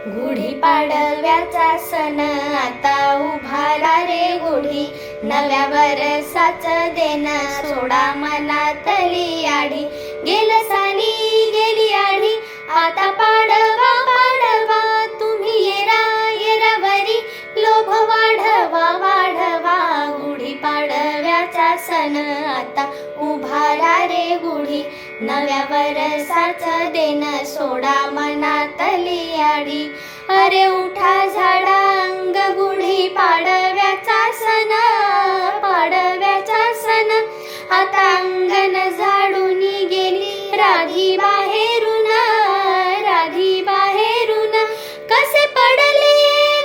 गुढीपाडव्याचा सण आता उभाला रे गुढी, नव्या वर्षाचं देणं सोडा मनातली आढी. गेलं साली गेली आढी, आता पाडवा पाडवा, तुम्ही येरा येरावरी लोभ वाढवा वाढवा. गुढीपाडव्याचा सण आता उभाला रे गुढी, नव्या वर्षाचं देणं सोडा मनातली आढी. अरे उठा झाडा अंग, गुढी पाडव्याचा सण, पाडव्याचा सण. आता अंगण झाडून गेली राधी बाहेरून, राधी बाहेरून. कसे पडले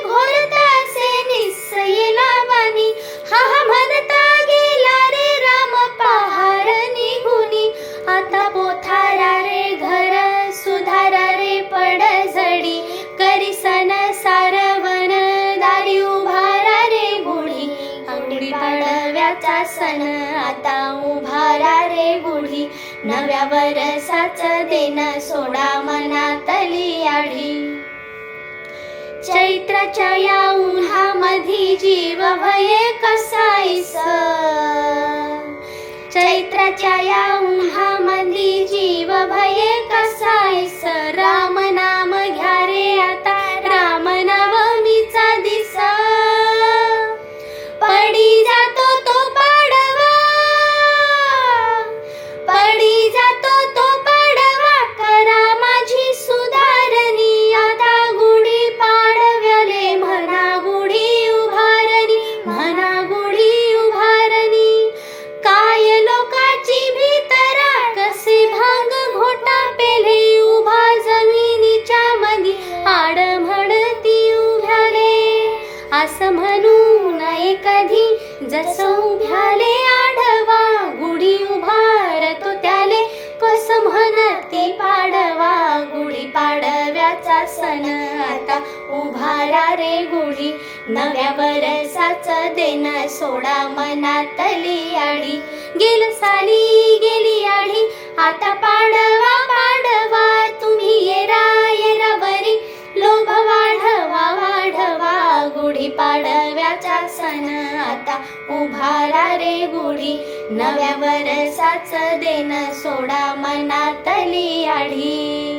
घोरतासे निस्सयेला वाणी, हा हा म्हणता गेला रे राम पहार निघुनी. आता पोथारा रे घर सुधारा रे पडझडी, करी सण सारवण दारी उभारा रे गुढी. गुढीपाडव्याचा सण आता उभारा रे गुढी, नव्या वर्षाचं देणं सोडा मनातली आढी. चैत्राच्या या उन्हामधी जीव भये कसाईस, चैत्राच्या या उन्हामधी जीव भये कसाईस. राम नाम घ्या रे आता राम नवमीचा दिसा, पडी जातो तो पाडवा, पडी जातो तो पाडवा. करा माझी सुधारणी, आता गुढी पाडव्याले म्हणा गुढी उभारणी, म्हणा गुढी उभारणी. काय लोकाची भीतरा, कसे भांग घोटा पेले, उभा जमिनीच्या मधी आड म्हणती उभ्याले. असं म्हणू नये कधी, जसं उभ्याले आडवा, गुढी उभारतो त्याले कसं म्हणते पाडवा. गुढी पाडव्याचा सण आता उभारा रे गुढी, नव्या वर्षाचं देणं सोडा मनातली आढी. गेलं साली गेली आढी, आता पाडवा पाडवा, तुम्ही येरा येरावरी लोभ वाढवा वाढवा. गुढीपाडव्याचा सण आता उभारा रे गुढी, नव्या वर्षाचं देणं सोडा मनातली आढी.